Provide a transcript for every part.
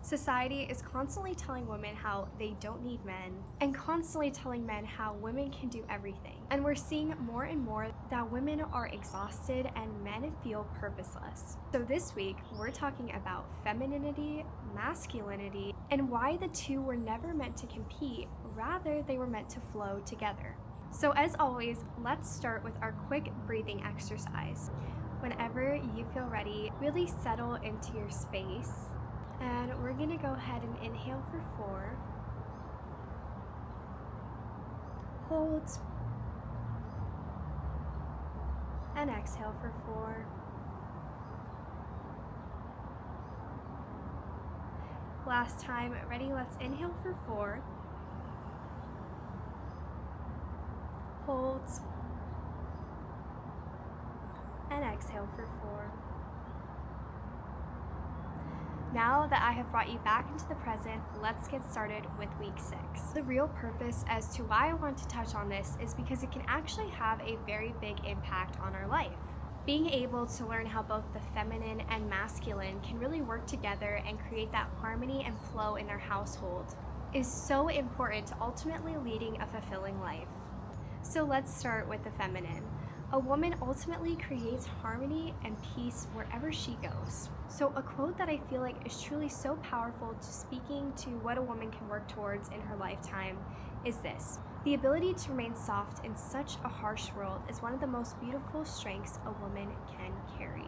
Society is constantly telling women how they don't need men, and constantly telling men how women can do everything. And we're seeing more and more that women are exhausted and men feel purposeless. So this week, we're talking about femininity, masculinity, and why the two were never meant to compete, rather they were meant to flow together. So as always, let's start with our quick breathing exercise. Whenever you feel ready, really settle into your space. And we're gonna go ahead and inhale for 4. Hold. And exhale for 4. Last time, ready? Let's inhale for 4. Hold. And exhale for 4. Now that I have brought you back into the present, let's get started with week 6. The real purpose as to why I want to touch on this is because it can actually have a very big impact on our life. Being able to learn how both the feminine and masculine can really work together and create that harmony and flow in our household is so important to ultimately leading a fulfilling life. So let's start with the feminine. A woman ultimately creates harmony and peace wherever she goes. So a quote that I feel like is truly so powerful to speaking to what a woman can work towards in her lifetime is this: the ability to remain soft in such a harsh world is one of the most beautiful strengths a woman can carry.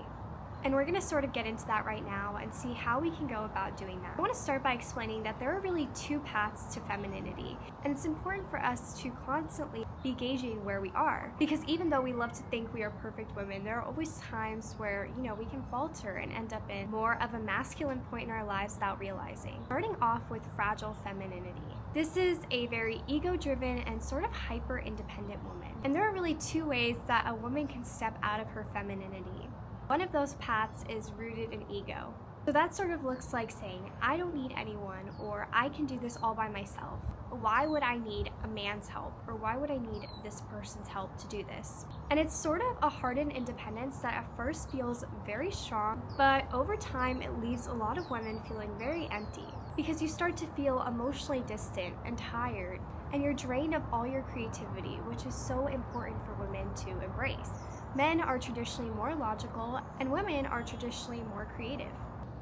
And we're gonna sort of get into that right now and see how we can go about doing that. I wanna start by explaining that there are really 2 paths to femininity, and it's important for us to constantly be gauging where we are. Because even though we love to think we are perfect women, there are always times where, we can falter and end up in more of a masculine point in our lives without realizing. Starting off with fragile femininity. This is a very ego-driven and sort of hyper-independent woman. And there are really 2 ways that a woman can step out of her femininity. One of those paths is rooted in ego. So that sort of looks like saying, I don't need anyone, or I can do this all by myself. Why would I need a man's help? Or why would I need this person's help to do this? And it's sort of a hardened independence that at first feels very strong, but over time it leaves a lot of women feeling very empty, because you start to feel emotionally distant and tired, and you're drained of all your creativity, which is so important for women to embrace. Men are traditionally more logical, and women are traditionally more creative.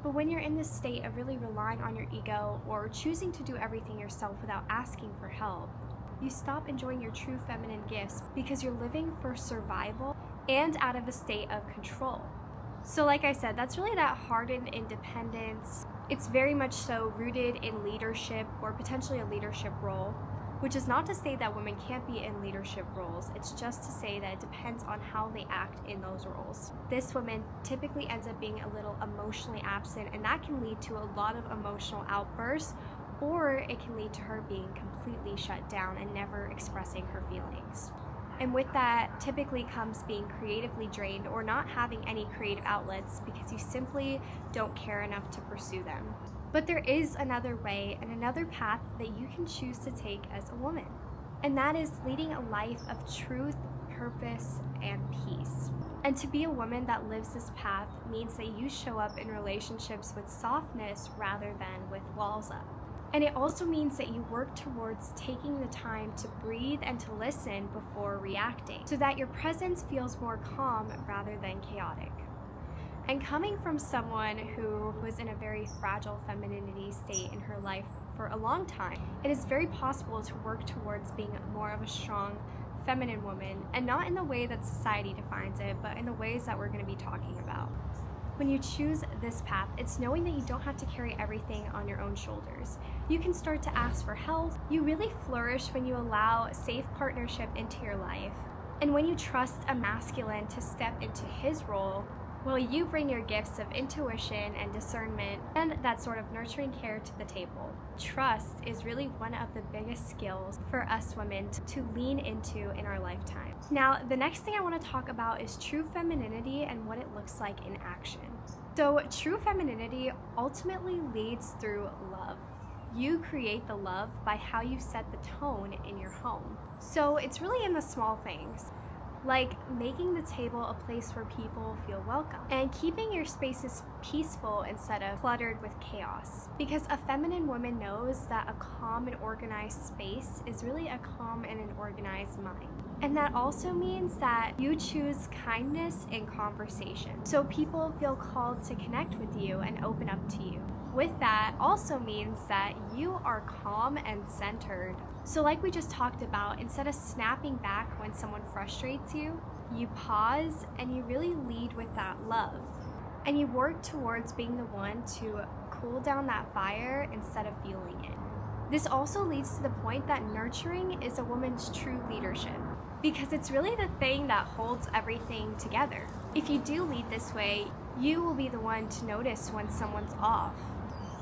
But when you're in this state of really relying on your ego or choosing to do everything yourself without asking for help, you stop enjoying your true feminine gifts because you're living for survival and out of a state of control. So like I said, that's really that hardened independence. It's very much so rooted in leadership or potentially a leadership role. Which is not to say that women can't be in leadership roles, it's just to say that it depends on how they act in those roles. This woman typically ends up being a little emotionally absent, and that can lead to a lot of emotional outbursts, or it can lead to her being completely shut down and never expressing her feelings. And with that typically comes being creatively drained or not having any creative outlets because you simply don't care enough to pursue them. But there is another way and another path that you can choose to take as a woman. And that is leading a life of truth, purpose, and peace. And to be a woman that lives this path means that you show up in relationships with softness rather than with walls up. And it also means that you work towards taking the time to breathe and to listen before reacting, so that your presence feels more calm rather than chaotic. And coming from someone who was in a very fragile femininity state in her life for a long time, it is very possible to work towards being more of a strong feminine woman, and not in the way that society defines it, but in the ways that we're going to be talking about. When you choose this path, it's knowing that you don't have to carry everything on your own shoulders. You can start to ask for help. You really flourish when you allow safe partnership into your life. And when you trust a masculine to step into his role, well, you bring your gifts of intuition and discernment and that sort of nurturing care to the table. Trust is really one of the biggest skills for us women to lean into in our lifetime. Now, the next thing I want to talk about is true femininity and what it looks like in action. So, true femininity ultimately leads through love. You create the love by how you set the tone in your home. So, it's really in the small things. like making the table a place where people feel welcome, and keeping your spaces peaceful instead of cluttered with chaos. Because a feminine woman knows that a calm and organized space is really a calm and an organized mind. And that also means that you choose kindness in conversation, so people feel called to connect with you and open up to you. With that also means that you are calm and centered. So like we just talked about, instead of snapping back when someone frustrates you, you pause and you really lead with that love. And you work towards being the one to cool down that fire instead of fueling it. This also leads to the point that nurturing is a woman's true leadership, because it's really the thing that holds everything together. If you do lead this way, you will be the one to notice when someone's off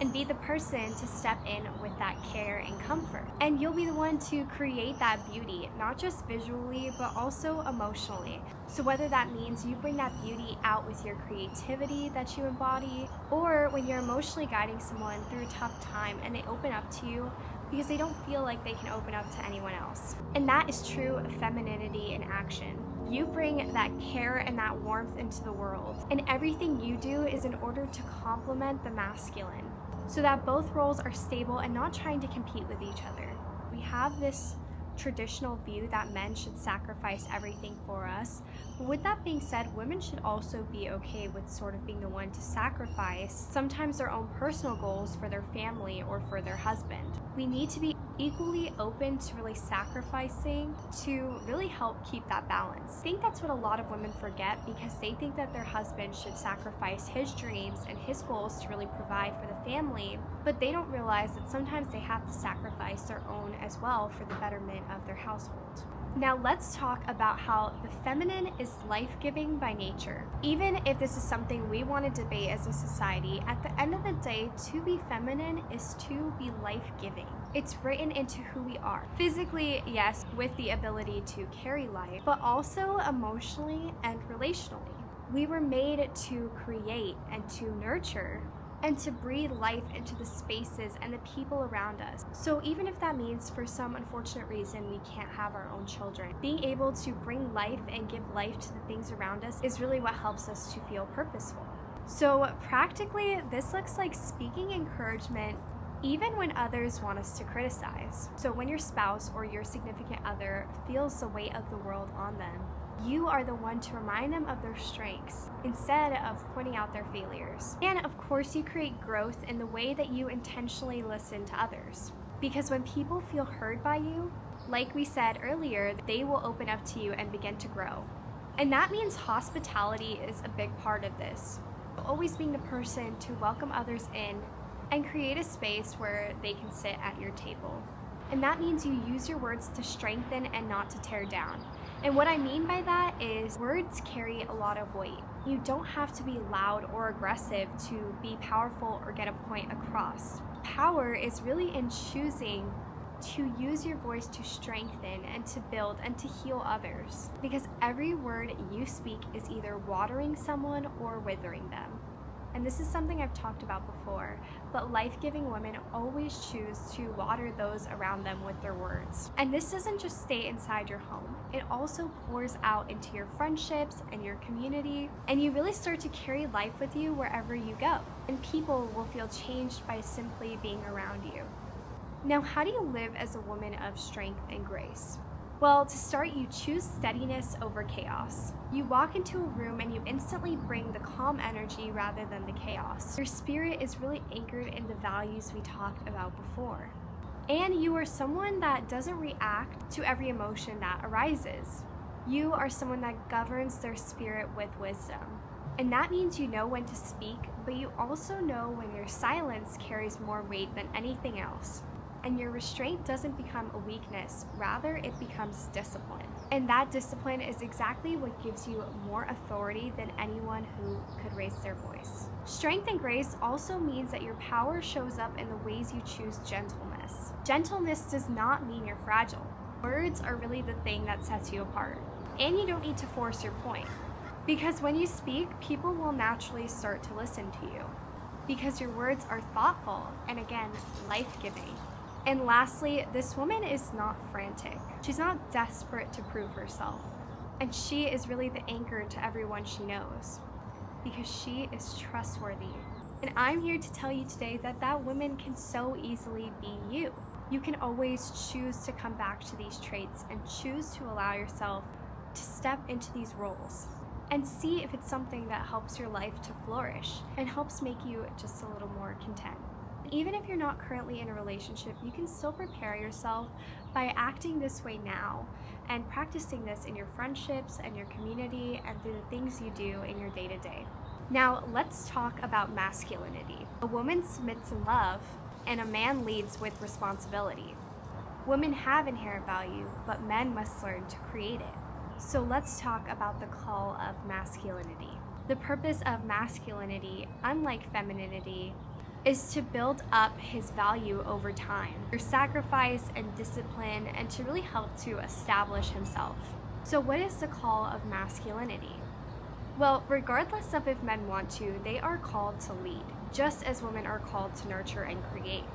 and be the person to step in with that care and comfort. And you'll be the one to create that beauty, not just visually, but also emotionally. So whether that means you bring that beauty out with your creativity that you embody, or when you're emotionally guiding someone through a tough time and they open up to you because they don't feel like they can open up to anyone else. And that is true femininity in action. You bring that care and that warmth into the world, and everything you do is in order to complement the masculine, so that both roles are stable and not trying to compete with each other. We have this traditional view that men should sacrifice everything for us, but with that being said, women should also be okay with sort of being the one to sacrifice sometimes their own personal goals for their family or for their husband. We need to be equally open to really sacrificing to really help keep that balance. I think that's what a lot of women forget, because they think that their husband should sacrifice his dreams and his goals to really provide for the family, but they don't realize that sometimes they have to sacrifice their own as well for the betterment of their household. Now let's talk about how the feminine is life-giving by nature. Even if this is something we want to debate as a society, at the end of the day, to be feminine is to be life-giving. It's written into who we are. Physically, yes, with the ability to carry life, but also emotionally and relationally. We were made to create and to nurture and to breathe life into the spaces and the people around us. So even if that means for some unfortunate reason we can't have our own children, being able to bring life and give life to the things around us is really what helps us to feel purposeful. So practically, this looks like speaking encouragement even when others want us to criticize. So when your spouse or your significant other feels the weight of the world on them, you are the one to remind them of their strengths instead of pointing out their failures. And of course, you create growth in the way that you intentionally listen to others. Because when people feel heard by you, like we said earlier, they will open up to you and begin to grow. And that means hospitality is a big part of this. Always being the person to welcome others in and create a space where they can sit at your table. And that means you use your words to strengthen and not to tear down. And what I mean by that is words carry a lot of weight. You don't have to be loud or aggressive to be powerful or get a point across. Power is really in choosing to use your voice to strengthen and to build and to heal others. Because every word you speak is either watering someone or withering them. And this is something I've talked about before, but life-giving women always choose to water those around them with their words. And this doesn't just stay inside your home. It also pours out into your friendships and your community, and you really start to carry life with you wherever you go. And people will feel changed by simply being around you. Now, how do you live as a woman of strength and grace? Well, to start, you choose steadiness over chaos. You walk into a room and you instantly bring the calm energy rather than the chaos. Your spirit is really anchored in the values we talked about before. And you are someone that doesn't react to every emotion that arises. You are someone that governs their spirit with wisdom. And that means you know when to speak, but you also know when your silence carries more weight than anything else. And your restraint doesn't become a weakness, rather it becomes discipline. And that discipline is exactly what gives you more authority than anyone who could raise their voice. Strength and grace also means that your power shows up in the ways you choose gentleness. Gentleness does not mean you're fragile. Words are really the thing that sets you apart. And you don't need to force your point. Because when you speak, people will naturally start to listen to you. Because your words are thoughtful and, again, life-giving. And lastly, this woman is not frantic. She's not desperate to prove herself. And she is really the anchor to everyone she knows, because she is trustworthy. And I'm here to tell you today that that woman can so easily be you. You can always choose to come back to these traits and choose to allow yourself to step into these roles and see if it's something that helps your life to flourish and helps make you just a little more content. Even if you're not currently in a relationship, you can still prepare yourself by acting this way now and practicing this in your friendships and your community and through the things you do in your day-to-day. Now, let's talk about masculinity. A woman submits in love, and a man leads with responsibility. Women have inherent value, but men must learn to create it. So let's talk about the call of masculinity. The purpose of masculinity, unlike femininity, is to build up his value over time through sacrifice and discipline, and to really help to establish himself. So what is the call of masculinity? Well, regardless of if men want to, they are called to lead, just as women are called to nurture and create.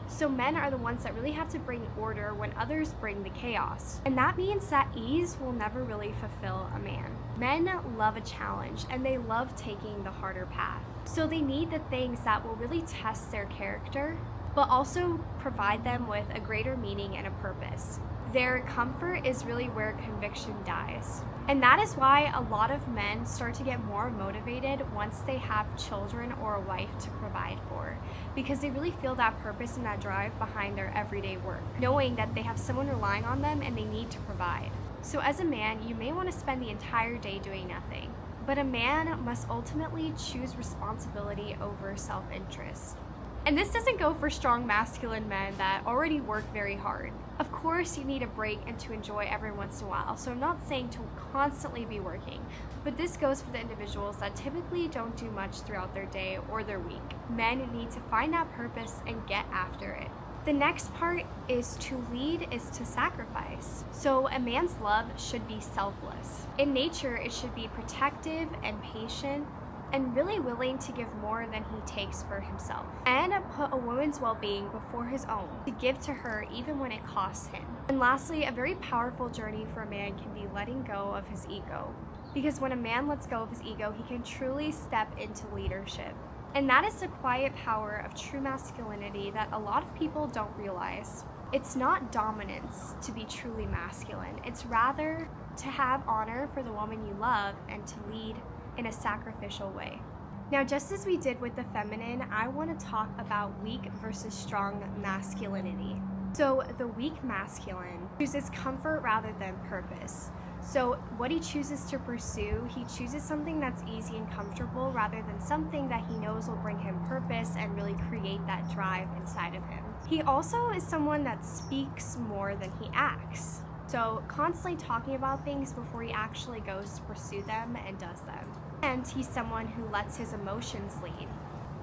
So men are the ones that really have to bring order when others bring the chaos. And that means that ease will never really fulfill a man. Men love a challenge, and they love taking the harder path. So they need the things that will really test their character, but also provide them with a greater meaning and a purpose. Their comfort is really where conviction dies. And that is why a lot of men start to get more motivated once they have children or a wife to provide for, because they really feel that purpose and that drive behind their everyday work, knowing that they have someone relying on them and they need to provide. So as a man, you may want to spend the entire day doing nothing, but a man must ultimately choose responsibility over self-interest. And this doesn't go for strong masculine men that already work very hard. Of course, you need a break and to enjoy every once in a while, so I'm not saying to constantly be working, but this goes for the individuals that typically don't do much throughout their day or their week. Men need to find that purpose and get after it. The next part is to lead is to sacrifice. So a man's love should be selfless. In nature, it should be protective and patient, and really willing to give more than he takes for himself, and put a woman's well-being before his own, to give to her even when it costs him. And lastly, a very powerful journey for a man can be letting go of his ego, because when a man lets go of his ego, he can truly step into leadership. And that is the quiet power of true masculinity that a lot of people don't realize. It's not dominance to be truly masculine, it's rather to have honor for the woman you love and to lead in a sacrificial way. Now, just as we did with the feminine, I want to talk about weak versus strong masculinity. So the weak masculine chooses comfort rather than purpose. So what he chooses to pursue, he chooses something that's easy and comfortable rather than something that he knows will bring him purpose and really create that drive inside of him. He also is someone that speaks more than he acts. So constantly talking about things before he actually goes to pursue them and does them. And he's someone who lets his emotions lead,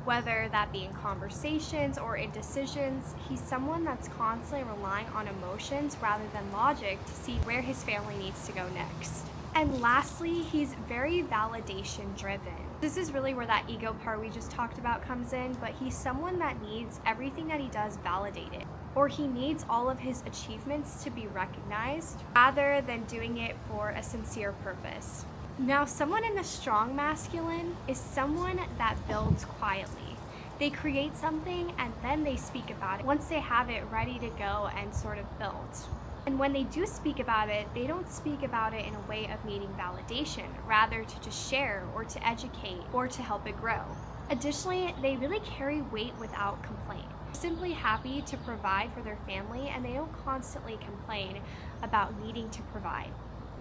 whether that be in conversations or in decisions. He's someone that's constantly relying on emotions rather than logic to see where his family needs to go next. And lastly, he's very validation driven. This is really where that ego part we just talked about comes in, but he's someone that needs everything that he does validated, or he needs all of his achievements to be recognized rather than doing it for a sincere purpose. Now, someone in the strong masculine is someone that builds quietly. They create something and then they speak about it once they have it ready to go and sort of built. And when they do speak about it, they don't speak about it in a way of needing validation, rather to just share or to educate or to help it grow. Additionally, they really carry weight without complaint. They're simply happy to provide for their family, and they don't constantly complain about needing to provide.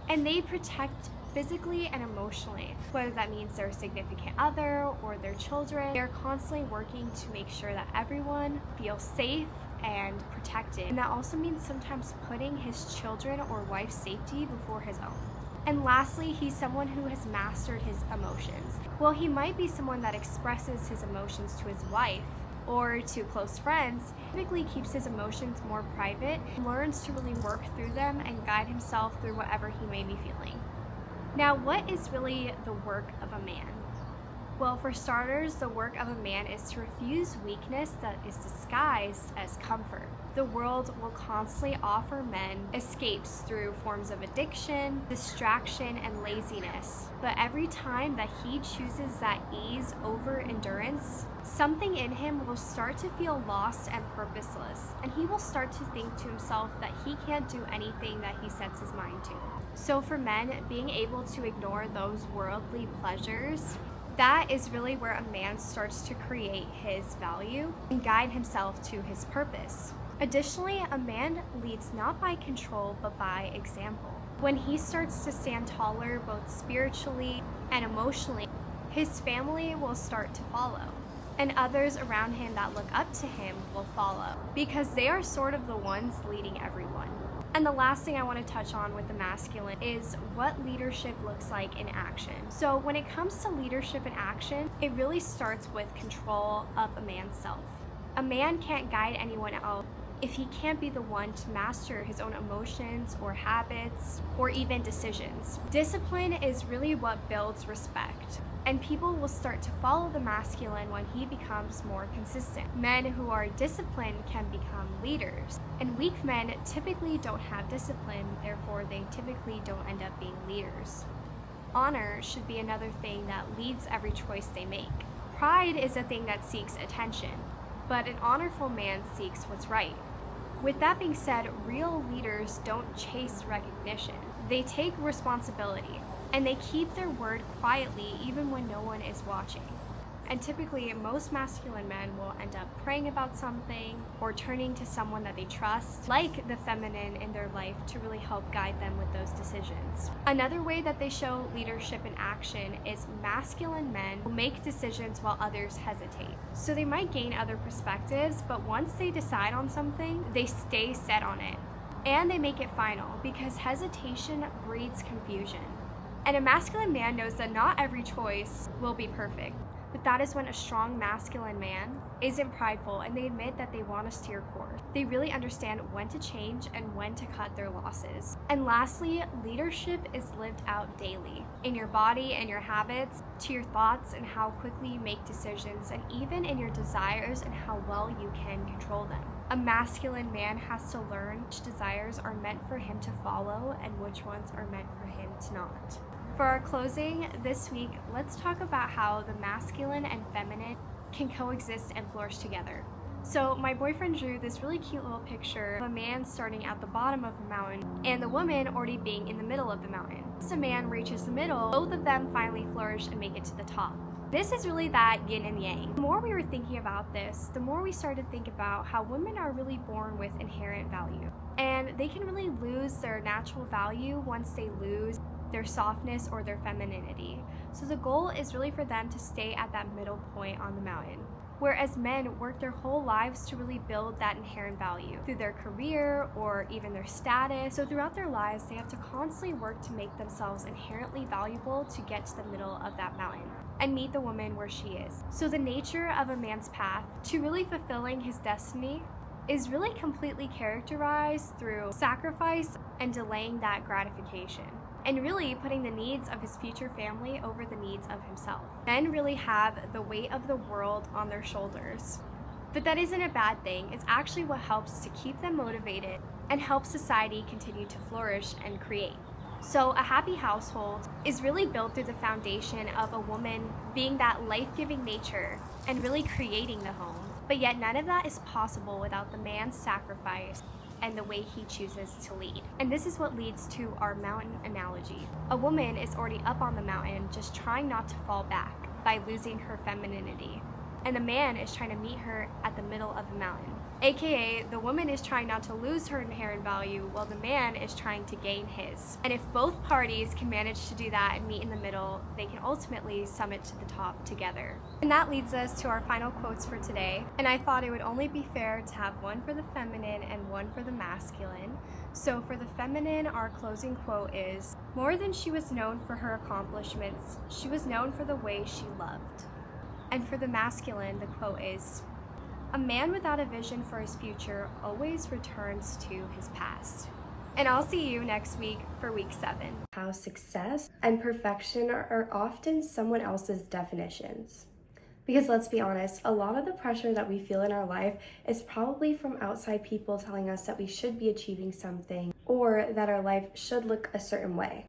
And they protect physically and emotionally, whether that means their significant other or their children. They're constantly working to make sure that everyone feels safe and protected. And that also means sometimes putting his children or wife's safety before his own. And lastly, he's someone who has mastered his emotions. While he might be someone that expresses his emotions to his wife or to close friends, typically keeps his emotions more private and learns to really work through them and guide himself through whatever he may be feeling. Now, what is really the work of a man? Well, for starters, the work of a man is to refuse weakness that is disguised as comfort. The world will constantly offer men escapes through forms of addiction, distraction, and laziness. But every time that he chooses that ease over endurance, something in him will start to feel lost and purposeless, and he will start to think to himself that he can't do anything that he sets his mind to. So for men, being able to ignore those worldly pleasures, that is really where a man starts to create his value and guide himself to his purpose. Additionally, a man leads not by control but by example. When he starts to stand taller both spiritually and emotionally, his family will start to follow, and others around him that look up to him will follow, because they are sort of the ones leading everyone. And the last thing I want to touch on with the masculine is what leadership looks like in action. So when it comes to leadership in action, it really starts with control of a man's self. A man can't guide anyone else if he can't be the one to master his own emotions or habits or even decisions. Discipline is really what builds respect, and people will start to follow the masculine when he becomes more consistent. Men who are disciplined can become leaders, and weak men typically don't have discipline, therefore they typically don't end up being leaders. Honor should be another thing that leads every choice they make. Pride is a thing that seeks attention, but an honorful man seeks what's right. With that being said, real leaders don't chase recognition. They take responsibility, and they keep their word quietly even when no one is watching. And typically, most masculine men will end up praying about something or turning to someone that they trust, like the feminine in their life, to really help guide them with those decisions. Another way that they show leadership in action is masculine men will make decisions while others hesitate. So they might gain other perspectives, but once they decide on something, they stay set on it. And they make it final, because hesitation breeds confusion. And a masculine man knows that not every choice will be perfect. But that is when a strong masculine man isn't prideful, and they admit that they want to steer course. They really understand when to change and when to cut their losses. And lastly, leadership is lived out daily, in your body and your habits, to your thoughts and how quickly you make decisions, and even in your desires and how well you can control them. A masculine man has to learn which desires are meant for him to follow and which ones are meant for him to not. For our closing this week, let's talk about how the masculine and feminine can coexist and flourish together. So my boyfriend drew this really cute little picture of a man starting at the bottom of the mountain and the woman already being in the middle of the mountain. Once a man reaches the middle, both of them finally flourish and make it to the top. This is really that yin and yang. The more we were thinking about this, the more we started to think about how women are really born with inherent value. And they can really lose their natural value once they lose their softness or their femininity. So the goal is really for them to stay at that middle point on the mountain. Whereas men work their whole lives to really build that inherent value through their career or even their status. So throughout their lives, they have to constantly work to make themselves inherently valuable to get to the middle of that mountain and meet the woman where she is. So the nature of a man's path to really fulfilling his destiny is really completely characterized through sacrifice and delaying that gratification, and really putting the needs of his future family over the needs of himself. Men really have the weight of the world on their shoulders. But that isn't a bad thing. It's actually what helps to keep them motivated and help society continue to flourish and create. So a happy household is really built through the foundation of a woman being that life-giving nature and really creating the home. But yet none of that is possible without the man's sacrifice and the way he chooses to lead. And this is what leads to our mountain analogy. A woman is already up on the mountain, just trying not to fall back by losing her femininity. And the man is trying to meet her at the middle of the mountain. AKA, the woman is trying not to lose her inherent value while the man is trying to gain his. And if both parties can manage to do that and meet in the middle, they can ultimately summit to the top together. And that leads us to our final quotes for today. And I thought it would only be fair to have one for the feminine and one for the masculine. So for the feminine, our closing quote is, "More than she was known for her accomplishments, she was known for the way she loved." And for the masculine, the quote is, "A man without a vision for his future always returns to his past." And I'll see you next week for week 7. How success and perfection are often someone else's definitions. Because let's be honest, a lot of the pressure that we feel in our life is probably from outside people telling us that we should be achieving something or that our life should look a certain way.